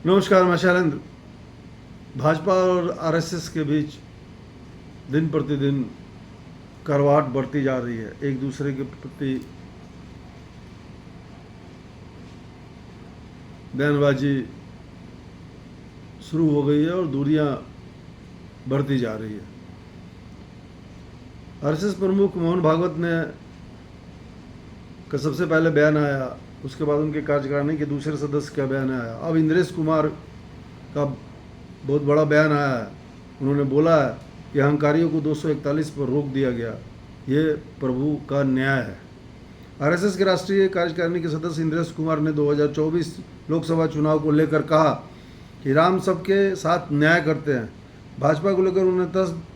नमस्कार। मैं शैलेंद्र। भाजपा और आरएसएस के बीच दिन प्रतिदिन करवाट बढ़ती जा रही है। एक दूसरे के प्रति बयानबाजी शुरू हो गई है और दूरियां बढ़ती जा रही है। आरएसएस प्रमुख मोहन भागवत ने का सबसे पहले बयान आया, उसके बाद उनके कार्यकारिणी के दूसरे सदस्य का बयान आया। अब इंद्रेश कुमार का बहुत बड़ा बयान आया है। उन्होंने बोला है कि अहंकारियों को 241 पर रोक दिया गया, ये प्रभु का न्याय है। आरएसएस के राष्ट्रीय कार्यकारिणी के सदस्य इंद्रेश कुमार ने 2024 लोकसभा चुनाव को लेकर कहा कि राम सबके साथ न्याय करते हैं। भाजपा को लेकर उन्होंने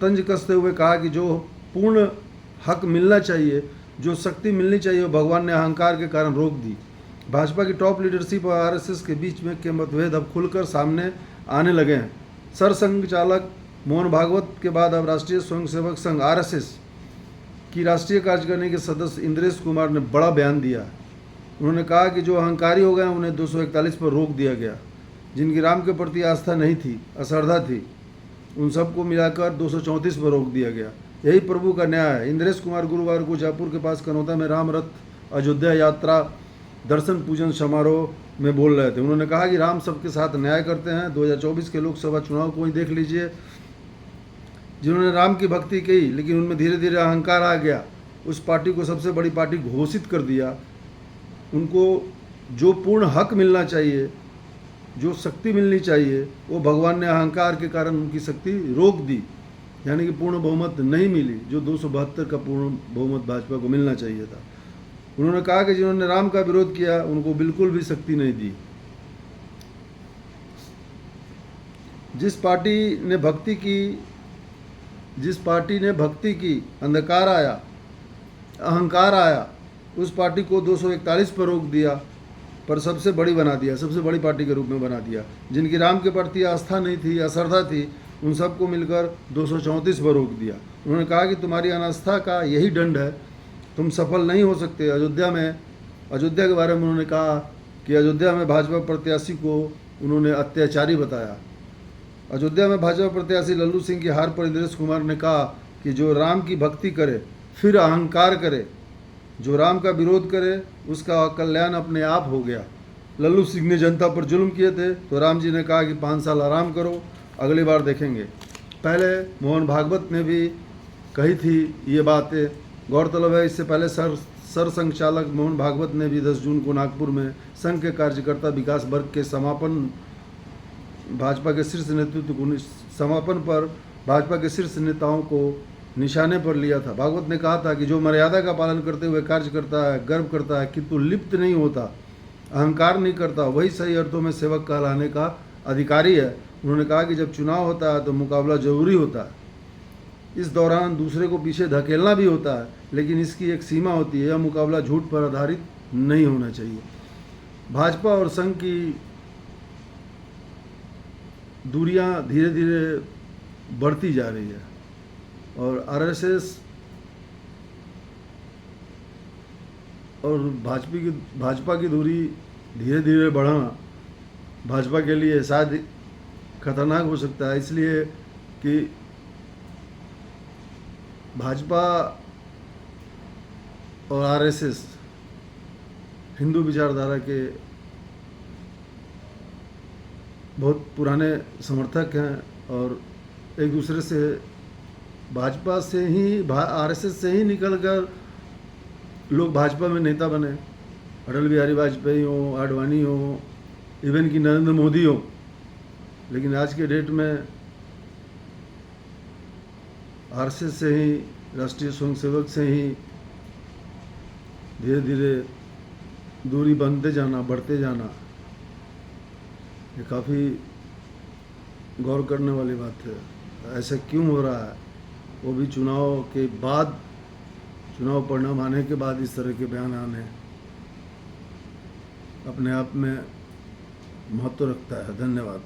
तंज कसते हुए कहा कि जो पूर्ण हक मिलना चाहिए, जो शक्ति मिलनी चाहिए, वो भगवान ने अहंकार के कारण रोक दी। भाजपा की टॉप लीडरशिप और आरएसएस के बीच में के मतभेद अब खुलकर सामने आने लगे हैं। सरसंघ चालक मोहन भागवत के बाद अब राष्ट्रीय स्वयंसेवक संघ आरएसएस की राष्ट्रीय कार्यकारिणी के सदस्य इंद्रेश कुमार ने बड़ा बयान दिया। उन्होंने कहा कि जो अहंकारी हो गए उन्हें 241 पर रोक दिया गया। जिनकी राम के प्रति आस्था नहीं थी, अश्रद्धा थी, उन सबको मिलाकर 234 पर रोक दिया गया। यही प्रभु का न्याय है। इंद्रेश कुमार गुरुवार को जयपुर के पास कनौता में राम रथ अयोध्या यात्रा दर्शन पूजन समारोह में बोल रहे थे। उन्होंने कहा कि राम सबके साथ न्याय करते हैं। 2024 के लोकसभा चुनाव को ही देख लीजिए। जिन्होंने राम की भक्ति की लेकिन उनमें धीरे धीरे अहंकार आ गया, उस पार्टी को सबसे बड़ी पार्टी घोषित कर दिया। उनको जो पूर्ण हक मिलना चाहिए, जो शक्ति मिलनी चाहिए, वो भगवान ने अहंकार के कारण उनकी शक्ति रोक दी, यानी कि पूर्ण बहुमत नहीं मिली, जो 272 का पूर्ण बहुमत भाजपा को मिलना चाहिए था। उन्होंने कहा कि जिन्होंने राम का विरोध किया उनको बिल्कुल भी शक्ति नहीं दी। जिस पार्टी ने भक्ति की अंधकार आया, अहंकार आया, उस पार्टी को 241 पर रोक दिया, पर सबसे बड़ी बना दिया, सबसे बड़ी पार्टी के रूप में बना दिया। जिनकी राम के प्रति आस्था नहीं थी, अश्रद्धा थी, उन सबको मिलकर 234 पर रोक दिया। उन्होंने कहा कि तुम्हारी अनास्था का यही दंड है, तुम सफल नहीं हो सकते। अयोध्या के बारे में उन्होंने कहा कि अयोध्या में भाजपा प्रत्याशी को उन्होंने अत्याचारी बताया। अयोध्या में भाजपा प्रत्याशी लल्लू सिंह की हार पर इंद्रेश कुमार ने कहा कि जो राम की भक्ति करे फिर अहंकार करे, जो राम का विरोध करे उसका कल्याण अपने आप हो गया। लल्लू सिंह ने जनता पर जुल्म किए थे तो राम जी ने कहा कि 5 साल आराम करो, अगली बार देखेंगे। पहले मोहन भागवत ने भी कही थी ये बातें। गौरतलब है इससे पहले सरसंघ चालक मोहन भागवत ने भी 10 जून को नागपुर में संघ के कार्यकर्ता विकास वर्ग के समापन पर भाजपा के शीर्ष नेताओं को निशाने पर लिया था। भागवत ने कहा था कि जो मर्यादा का पालन करते हुए कार्य करता है, गर्व करता है, किंतु लिप्त नहीं होता, अहंकार नहीं करता, वही सही अर्थों में सेवक कहलाने का अधिकारी है। उन्होंने कहा कि जब चुनाव होता है तो मुकाबला जरूरी होता है। इस दौरान दूसरे को पीछे धकेलना भी होता है, लेकिन इसकी एक सीमा होती है। यह मुकाबला झूठ पर आधारित नहीं होना चाहिए। भाजपा और संघ की दूरियां धीरे धीरे बढ़ती जा रही है और आरएसएस और भाजपा की दूरी धीरे धीरे बढ़ना भाजपा के लिए शायद खतरनाक हो सकता है, इसलिए कि भाजपा और आरएसएस हिंदू विचारधारा के बहुत पुराने समर्थक हैं और एक दूसरे से भाजपा से ही आरएसएस से ही निकलकर लोग भाजपा में नेता बने। अटल बिहारी वाजपेयी हो, आडवाणी हो, इवन कि नरेंद्र मोदी हो। लेकिन आज के डेट में आरएसएस से ही, राष्ट्रीय स्वयंसेवक से ही धीरे धीरे दूरी बढ़ते जाना ये काफ़ी गौर करने वाली बात है। ऐसा क्यों हो रहा है, वो भी चुनाव के बाद, चुनाव परिणाम आने के बाद इस तरह के बयान आने अपने आप में महत्व रखता है। धन्यवाद।